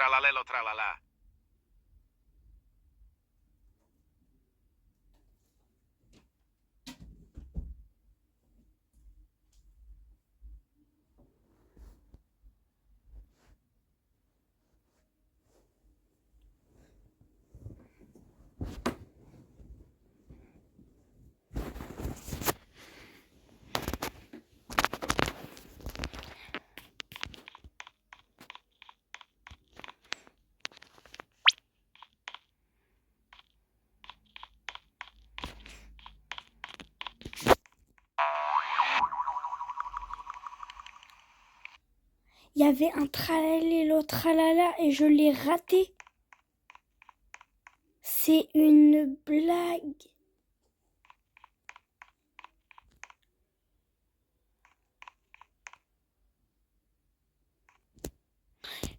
tralalelo tralala. Il y avait un tralalelo tralala et je l'ai raté. C'est une blague.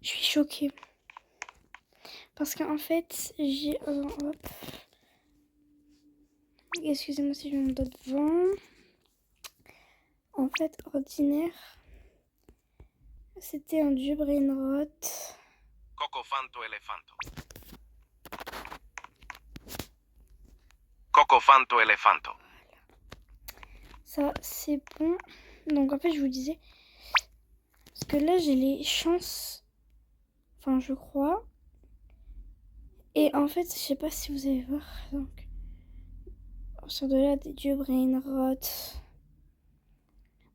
Je suis choquée. Parce qu'en fait, j'ai... hop. Excusez-moi si je me dois devant. En fait, ordinaire, c'était un dieu brainrot. Cocofanto elefanto. Cocofanto elefanto. Ça, c'est bon. Donc, en fait, je vous disais... Parce que là, j'ai les chances... Enfin, je crois. Et en fait, je sais pas si vous allez voir. Donc, sur de là, des dieux brainrot.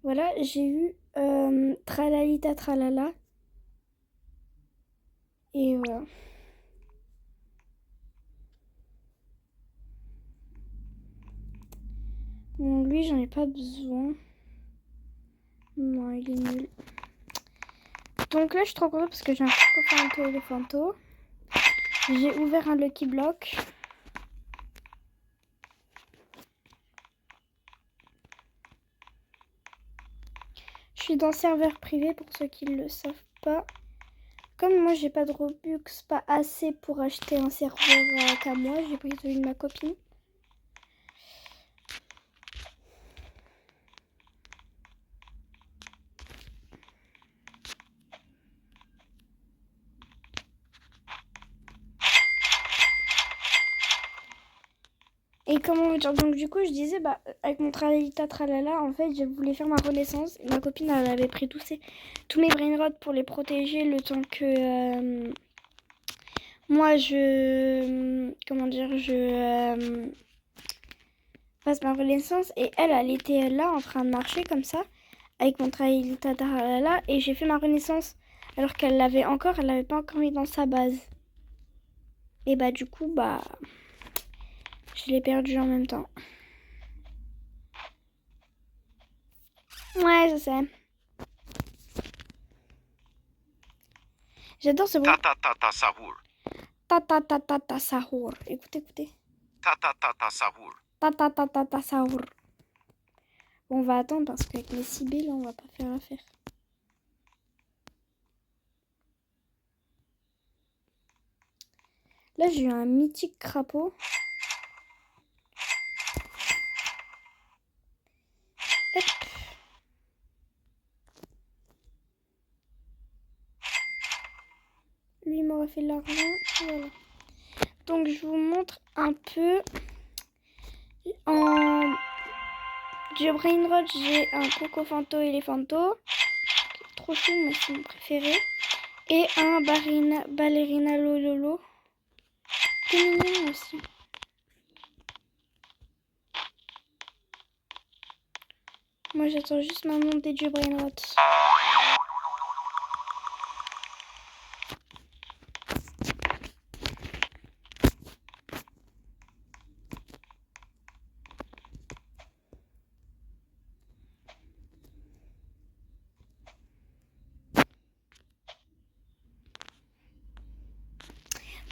Voilà, j'ai eu Tralalita Tralala. Et voilà. Bon, lui, j'en ai pas besoin. Non, il est nul. Donc là, je suis trop contente parce que j'ai un Cocofanto Elefanto. J'ai ouvert un Lucky Block. Je suis dans serveur privé pour ceux qui ne le savent pas. Comme moi, j'ai pas de Robux, pas assez pour acheter un serveur qu'à moi, j'ai pris celui de ma copine. Et comment dire, donc du coup je disais avec mon Tralalita Tralala, en fait je voulais faire ma renaissance et ma copine elle avait pris tous mes brainrots pour les protéger le temps que moi je fasse ma renaissance, et elle était là en train de marcher comme ça avec mon Tralalita Tralala et j'ai fait ma renaissance alors qu'elle l'avait encore, elle l'avait pas encore mis dans sa base, et du coup je l'ai perdu en même temps. Ouais, je sais. J'adore ce bruit. Ta sahur. Ta sahur. Écoutez. Ta sahur. Ta sahur. Bon, on va attendre parce qu'avec les Sibylles, on va pas faire l'affaire. Là, j'ai eu un mythique crapaud. Hop. Lui, il m'aurait fait de l'argent. Voilà. Donc, je vous montre un peu. En Dieu Brainrot, j'ai un Cocofanto Elefanto. Trop chou, mais c'est mon préféré. Et un Ballerina Lololo. C'est mignon aussi. Moi, j'attends juste ma montre des dieux Brainrot.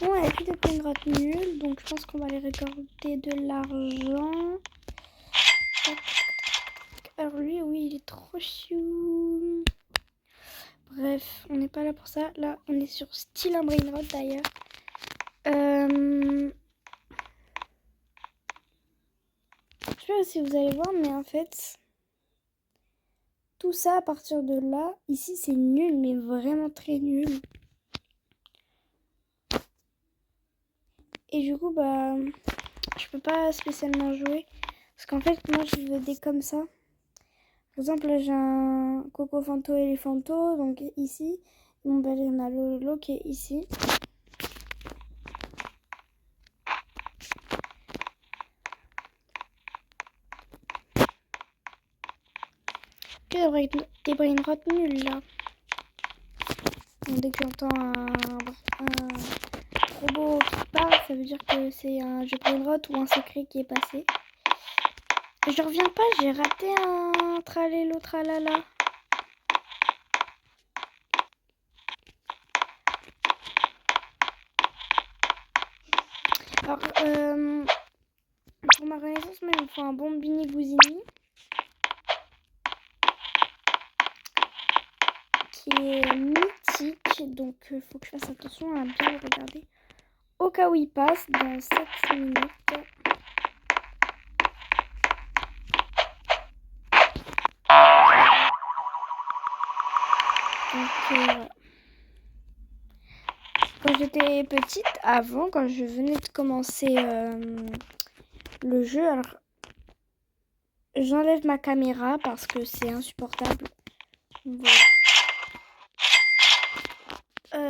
Bon, elle a plus de brainrot nul, donc je pense qu'on va les récolter de l'argent. Alors lui, oui, il est trop chou. Bref, on n'est pas là pour ça. Là, on est sur style un brainrot d'ailleurs. Je sais pas si vous allez voir, mais en fait, tout ça à partir de là, ici c'est nul, mais vraiment très nul. Et du coup, bah, je peux pas spécialement jouer. Parce qu'en fait, moi, je veux des comme ça. Par exemple, là, j'ai un Coco Fanto Elephanto, donc ici. Mon ballerina Lolo qui est ici. Que des brainrots nuls, là. Donc, dès que j'entends un robot qui parle, ça veut dire que c'est un jeu brainrot ou un secret qui est passé. Je reviens pas, j'ai raté un tralélo tralala. Alors, pour ma renaissance, moi, il me faut un bon Bini Bouzini. Qui est mythique, donc il faut que je fasse attention à bien le regarder. Au cas où il passe, dans 7 minutes. Donc, voilà. Quand j'étais petite, avant, quand je venais de commencer le jeu, alors j'enlève ma caméra parce que c'est insupportable. Voilà.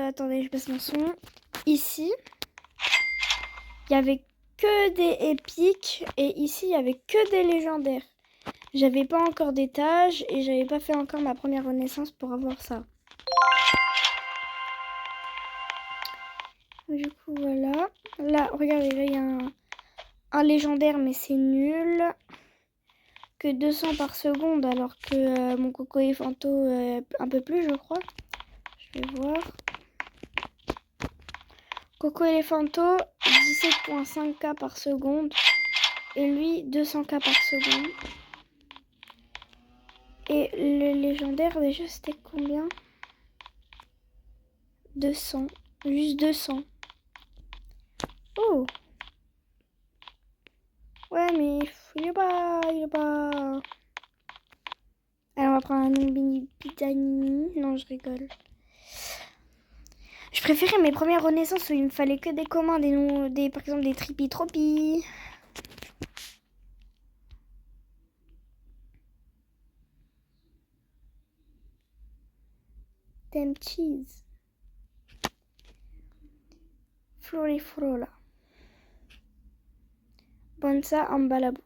Attendez, je baisse mon son. Ici, il y avait que des épiques et ici, il y avait que des légendaires. J'avais pas encore d'étage et j'avais pas fait encore ma première renaissance pour avoir ça. Du coup, voilà. Là, regardez, là, il y a un légendaire, mais c'est nul. Que 200 par seconde, alors que mon Coco Elephanto, un peu plus, je crois. Je vais voir. Coco Elephanto, 17,5K par seconde. Et lui, 200K par seconde. Et le légendaire, déjà, c'était combien? 200. Juste 200. Oh! Ouais, mais il est pas... Alors, on va prendre un Bini Pizzanini. Non, je rigole. Je préférais mes premières renaissances où il me fallait que des commandes, par exemple des Tripi-Tropi. Tem cheese. Florifrola. Bonsa Ambalabu.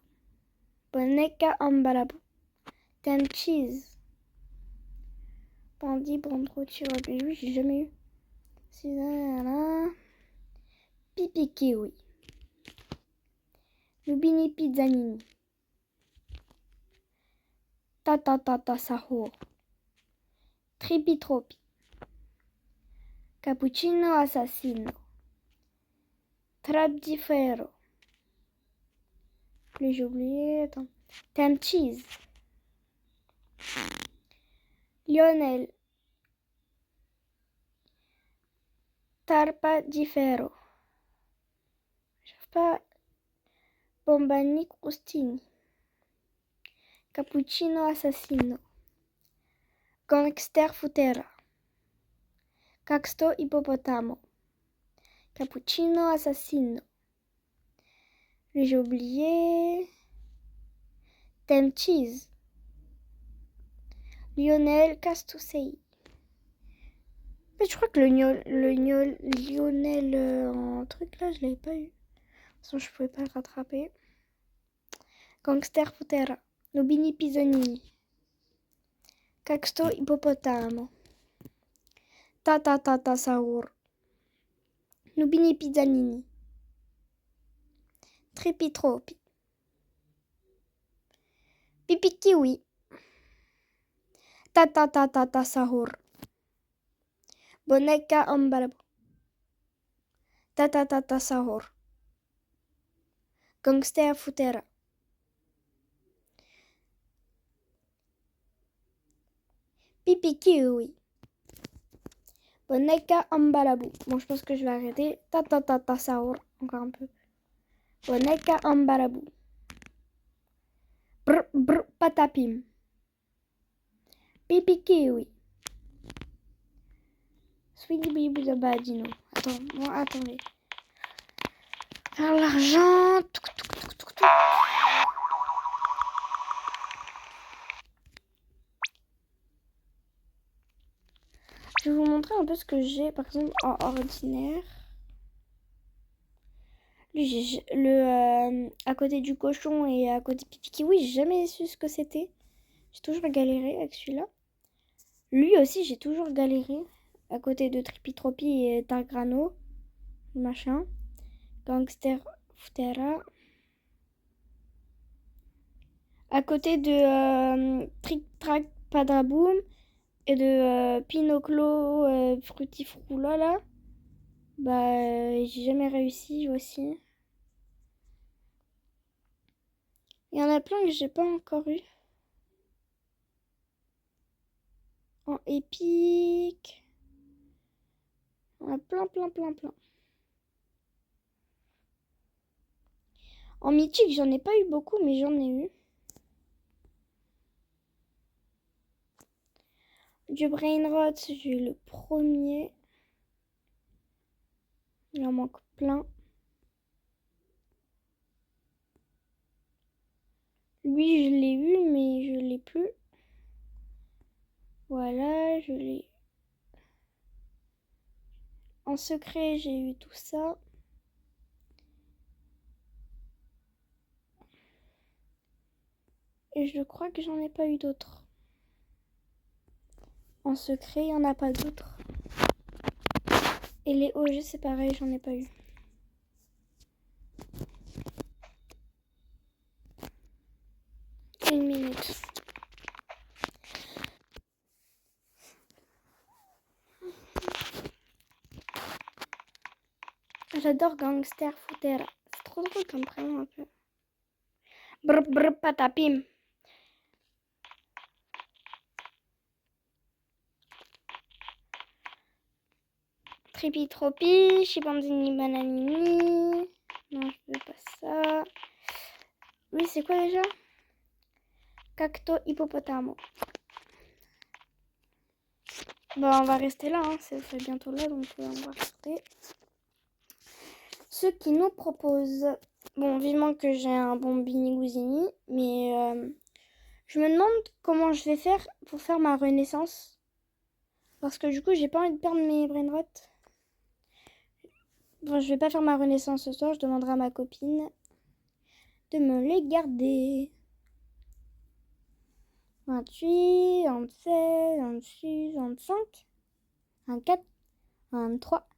Boneka Ambalabu. Tem cheese. Bandi Brandro Tirobi. Oui, j'ai jamais eu. Pipi Kiwi. Lubini Pizzanini. Tata Sahur. Tripi-Tropi. Cappuccino Assassino. Trabdifero. Plus j'ai oublié. Attends. Tem cheese. Lionel. Tarpa di Ferro. Je sais pas. Bombani Crostini. Cappuccino Assassino. Gangster Futera. Caxto Hippopotamo. Cappuccino Assassino. J'ai oublié. Tem cheese. Lionel Castusei. Mais je crois que Lionel en truc là, je l'avais pas eu. De toute façon, je pouvais pas le rattraper. Gangster Futera. Nobini Pisonini. Caxto Hippopotamo. Tata Saur. Nubini Pizzanini. Tripi-Tropi. Pipi Kiwi. Tata Sahur. Boneka Ambalabu. Tata Sahur. Gangster Futera. Pipi Kiwi. Boneka Ambalabu. Bon, je pense que je vais arrêter. Tata Sahur. Encore un peu. Boneka Ambalabu. Brr Patapim. Pipi Kiwi. Sweetie Baby de Badino. Attendez. Faire l'argent. Je vais vous montrer un peu ce que j'ai, par exemple, en ordinaire. Lui, j'ai à côté du cochon et à côté Pipi Kiwi, j'ai jamais su ce que c'était. J'ai toujours galéré avec celui-là. Lui aussi, j'ai toujours galéré. À côté de Tripi et Targrano. Machin. Gangster Futera. À côté de Trick Track Padaboom et de Pinocchio Frutifroula là. Bah, j'ai jamais réussi aussi. Il y en a plein que j'ai pas encore eu. En épique. Il y en a plein. En mythique, j'en ai pas eu beaucoup, mais j'en ai eu. Du Brainrot, j'ai eu le premier. Il en manque plein. Lui, je l'ai eu, mais je l'ai plus. Voilà, je l'ai. En secret, j'ai eu tout ça. Et je crois que j'en ai pas eu d'autres. En secret, il n'y en a pas d'autres. Et les OG, c'est pareil, j'en ai pas eu. Une minute. J'adore Gangster Futera. C'est trop drôle comme prénom un peu. Brr patapim. Tripi Tropi, Chimpanzini Bananini. Non, je veux pas ça. Oui, c'est quoi déjà? Cacto Hippopotamo. Bon, on va rester là, hein. C'est bientôt là, donc on va rester. Ce qui nous propose. Bon, vivement que j'ai un bon Bini Gouzini, mais je me demande comment je vais faire pour faire ma renaissance. Parce que du coup, j'ai pas envie de perdre mes brainrots. Bon, je vais pas faire ma renaissance ce soir, je demanderai à ma copine de me les garder. 28, 27, 26, 25, 24, 23,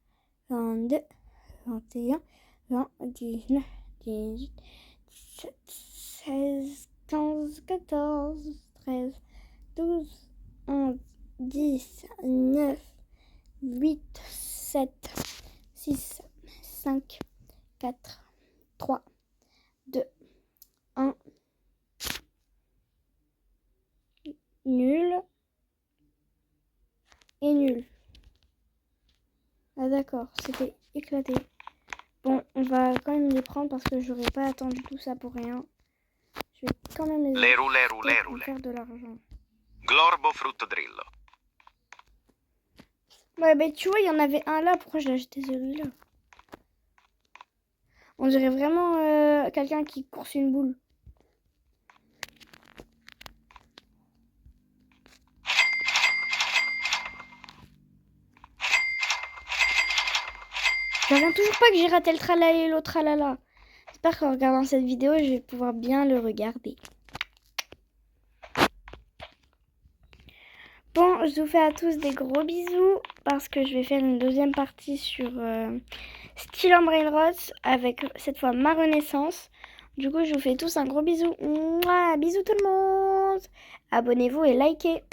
22, 21, 20, 19, 18, 17, 16, 15, 14, 13, 12, 11, 10, 9, 8, 7, 6, 5, 4, 3, 2, 1. Nul. Et nul. Ah d'accord, c'était éclaté. Bon, on va quand même les prendre parce que j'aurais pas attendu tout ça pour rien. Je vais quand même les acheter pour faire de l'argent. Glorbo Fruttodrillo. Ouais, bah tu vois, il y en avait un là. Pourquoi j'ai acheté celui-là? On dirait vraiment quelqu'un qui course une boule. Je reviens toujours pas que j'ai raté le tralala et l'autre tralala. J'espère qu'en regardant cette vidéo, je vais pouvoir bien le regarder. Bon, je vous fais à tous des gros bisous parce que je vais faire une deuxième partie sur Steel and Brainrots avec cette fois ma renaissance. Du coup, je vous fais tous un gros bisou. Mouah, bisous tout le monde. Abonnez-vous et likez.